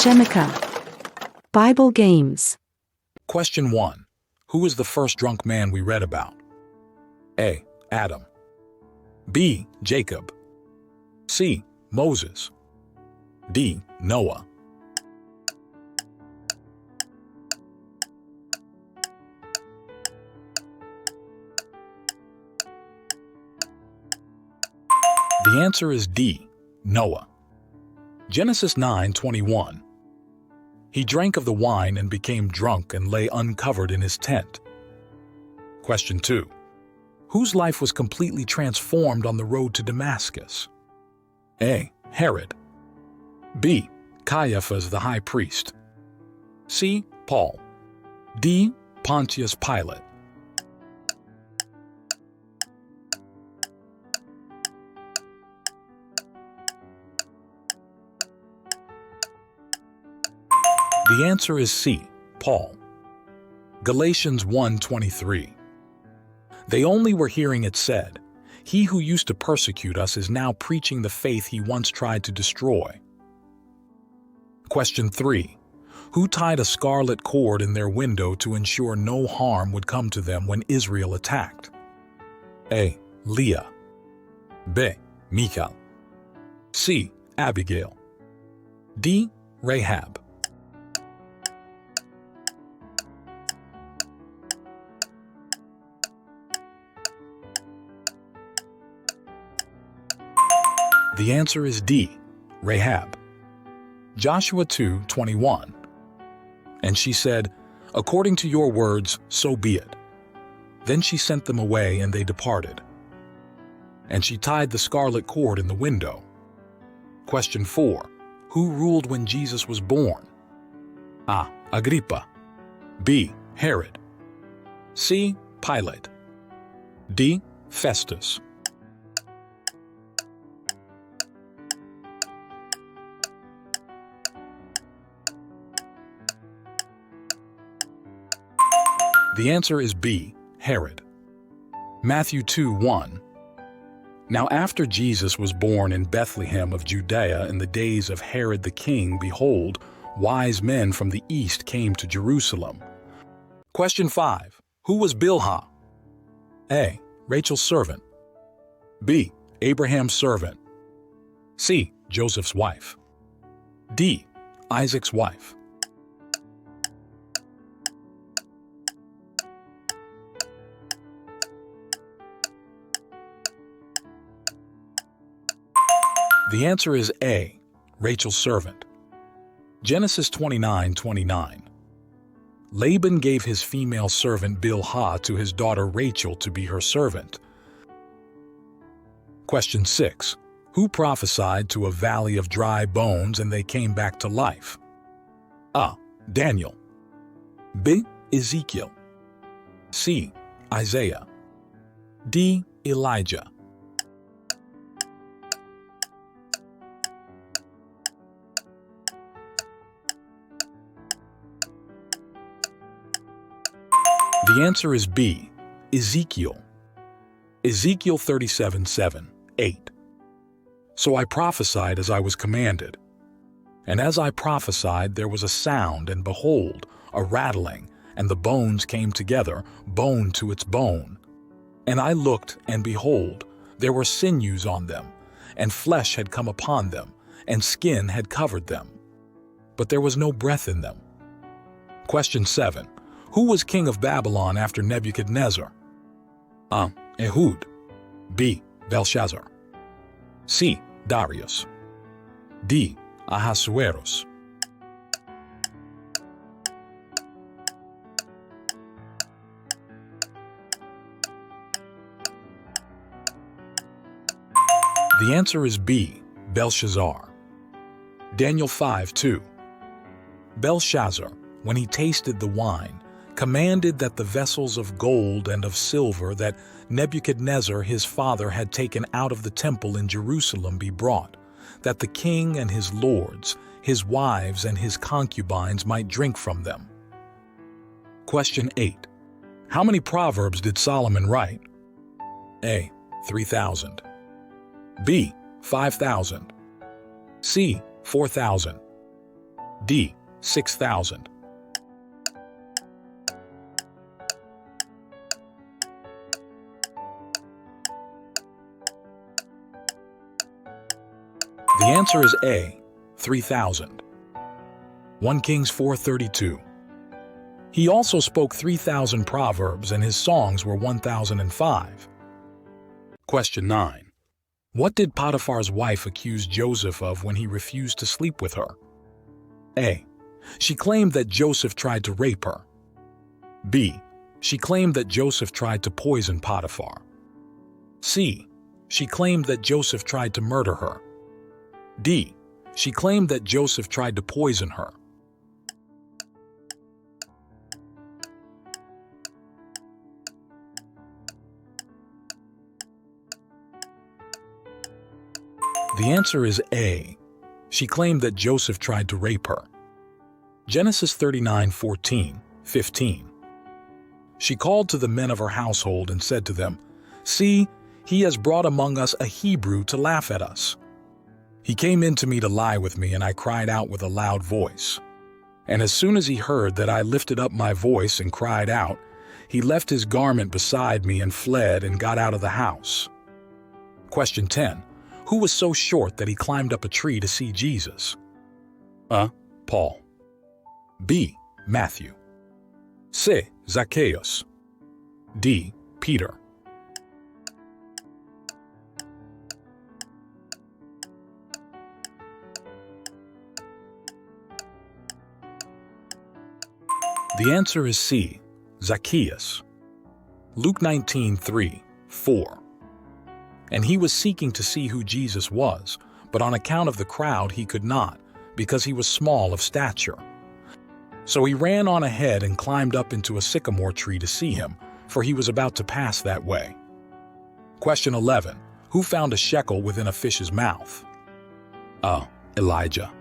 Jemyka. Bible games. Question 1. Who was the first drunk man we read about? A. Adam. B. Jacob. C. Moses. D. Noah. The answer is D. Noah. Genesis 9:21. He drank of the wine and became drunk and lay uncovered in his tent. Question 2. Whose life was completely transformed on the road to Damascus? A. Herod. B. Caiaphas the high priest. C. Paul. D. Pontius Pilate. The answer is C. Paul. Galatians 1:23. They only were hearing it said, "He who used to persecute us is now preaching the faith he once tried to destroy." Question 3. Who tied a scarlet cord in their window to ensure no harm would come to them when Israel attacked? A. Leah. B. Michal. C. Abigail. D. Rahab. The answer is D. Rahab. Joshua 2:21. And she said, "According to your words, so be it." Then she sent them away, and they departed. And she tied the scarlet cord in the window. Question 4. Who ruled when Jesus was born? A. Agrippa. B. Herod. C. Pilate. D. Festus. The answer is B. Herod. Matthew 2:1. Now after Jesus was born in Bethlehem of Judea in the days of Herod the king, behold, wise men from the east came to Jerusalem. Question 5. Who was Bilhah? A. Rachel's servant. B. Abraham's servant. C. Joseph's wife. D. Isaac's wife. The answer is A. Rachel's servant. Genesis 29:29. Laban gave his female servant Bilhah to his daughter Rachel to be her servant. Question 6. Who prophesied to a valley of dry bones and they came back to life? A. Daniel. B. Ezekiel. C. Isaiah. D. Elijah. The answer is B. Ezekiel. Ezekiel 37:7-8. So I prophesied as I was commanded. And as I prophesied, there was a sound, and behold, a rattling, and the bones came together, bone to its bone. And I looked, and behold, there were sinews on them, and flesh had come upon them, and skin had covered them. But there was no breath in them. Question 7. Who was king of Babylon after Nebuchadnezzar? A. Ehud. B. Belshazzar. C. Darius. D. Ahasuerus. The answer is B. Belshazzar. Daniel 5:2. Belshazzar, when he tasted the wine, commanded that the vessels of gold and of silver that Nebuchadnezzar his father had taken out of the temple in Jerusalem be brought, that the king and his lords, his wives and his concubines might drink from them. Question 8. How many Proverbs did Solomon write? A. 3,000. B. 5,000. C. 4,000. D. 6,000. The answer is A. 3,000. 1 Kings 4:32. He also spoke 3,000 proverbs, and his songs were 1,005. Question 9. What did Potiphar's wife accuse Joseph of when he refused to sleep with her? A. She claimed that Joseph tried to rape her. B. She claimed that Joseph tried to poison Potiphar. C. She claimed that Joseph tried to murder her. D. She claimed that Joseph tried to poison her. The answer is A. She claimed that Joseph tried to rape her. Genesis 39:14-15. She called to the men of her household and said to them, "See, he has brought among us a Hebrew to laugh at us. He came in to me to lie with me, and I cried out with a loud voice. And as soon as he heard that I lifted up my voice and cried out, he left his garment beside me and fled and got out of the house." Question 10. Who was so short that he climbed up a tree to see Jesus? A. Paul. B. Matthew. C. Zacchaeus. D. Peter. The answer is C. Zacchaeus. Luke 19:3-4. And he was seeking to see who Jesus was, but on account of the crowd he could not, because he was small of stature. So he ran on ahead and climbed up into a sycamore tree to see him, for he was about to pass that way. Question 11. Who found a shekel within a fish's mouth? A. Elijah.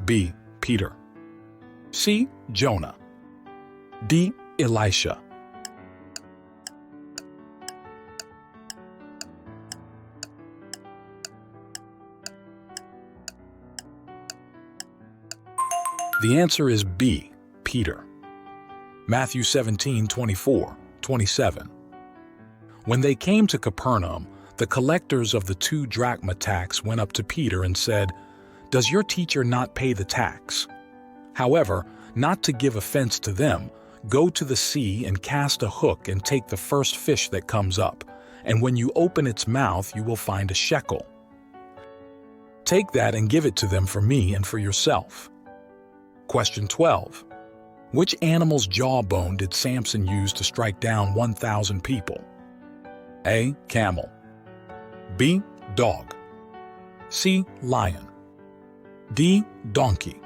B. Peter. C. Jonah. D. Elisha. The answer is B. Peter. Matthew 17:24-27. When they came to Capernaum, the collectors of the 2 drachma tax went up to Peter and said, "Does your teacher not pay the tax? However, not to give offense to them, go to the sea and cast a hook and take the first fish that comes up, and when you open its mouth you will find a shekel. Take that and give it to them for me and for yourself." Question 12. Which animal's jawbone did Samson use to strike down 1,000 people? A. Camel. B. Dog. C. Lion. D. Donkey.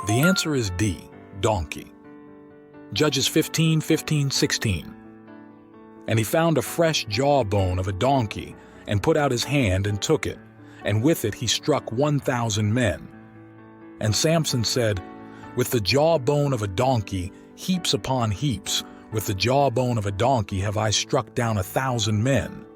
The answer is D. Donkey. Judges 15:15-16. And he found a fresh jawbone of a donkey, and put out his hand and took it, and with it he struck 1,000 men. And Samson said, "With the jawbone of a donkey, heaps upon heaps, with the jawbone of a donkey have I struck down 1,000 men."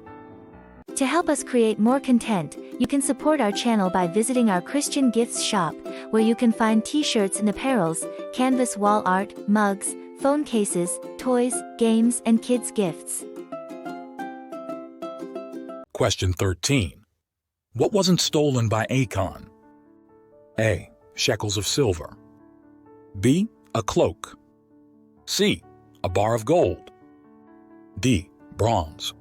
To help us create more content, you can support our channel by visiting our Christian Gifts shop, where you can find t-shirts and apparels, canvas wall art, mugs, phone cases, toys, games, and kids' gifts. Question 13. What wasn't stolen by Achan? A. Shekels of silver. B. A cloak. C. A bar of gold. D. Bronze.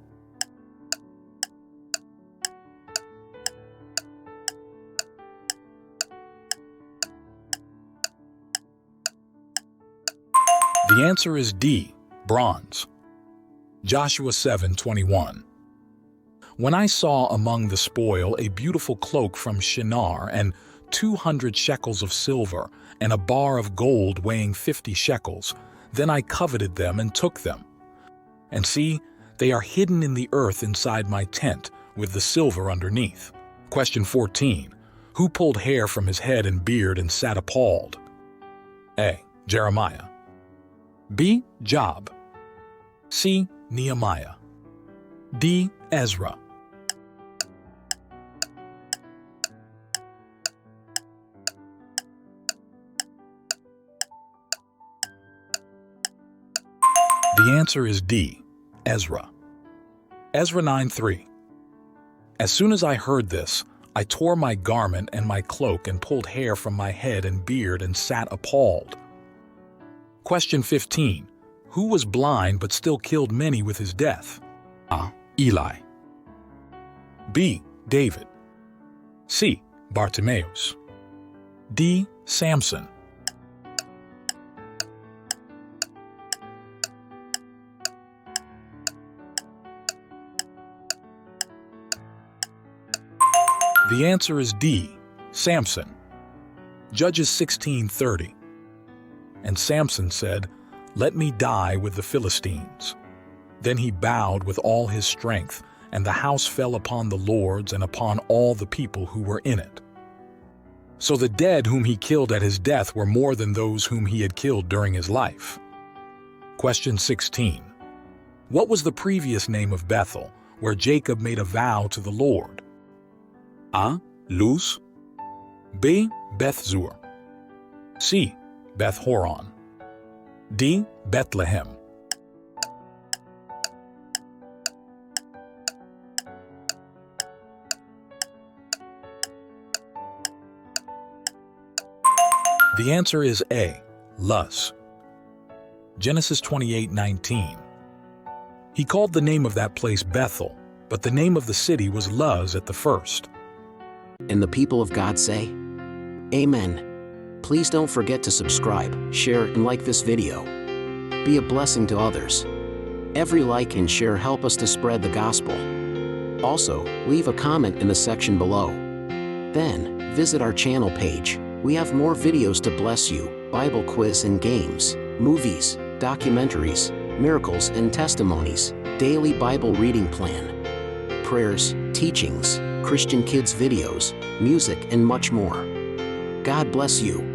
The answer is D. Bronze. Joshua 7:21. When I saw among the spoil a beautiful cloak from Shinar, and 200 shekels of silver, and a bar of gold weighing 50 shekels, then I coveted them and took them. And see, they are hidden in the earth inside my tent, with the silver underneath. Question 14. Who pulled hair from his head and beard and sat appalled? A. Jeremiah. B. Job. C. Nehemiah. D. Ezra. The answer is D. Ezra. Ezra 9:3. As soon as I heard this, I tore my garment and my cloak and pulled hair from my head and beard and sat appalled. Question 15. Who was blind but still killed many with his death? A. Eli. B. David. C. Bartimaeus. D. Samson. The answer is D. Samson. Judges 16:30. And Samson said, "Let me die with the Philistines." Then he bowed with all his strength, and the house fell upon the lords and upon all the people who were in it. So the dead whom he killed at his death were more than those whom he had killed during his life. Question 16. What was the previous name of Bethel, where Jacob made a vow to the Lord? A. Luz. B. Bethzur. C. Beth-horon. D. Bethlehem. The answer is A. Luz. Genesis 28:19. He called the name of that place Bethel, but the name of the city was Luz at the first. And the people of God say, Amen. Please don't forget to subscribe, share, and like this video. Be a blessing to others. Every like and share help us to spread the gospel. Also, leave a comment in the section below. Then, visit our channel page. We have more videos to bless you, Bible quiz and games, movies, documentaries, miracles and testimonies, daily Bible reading plan, prayers, teachings, Christian kids videos, music, and much more. God bless you.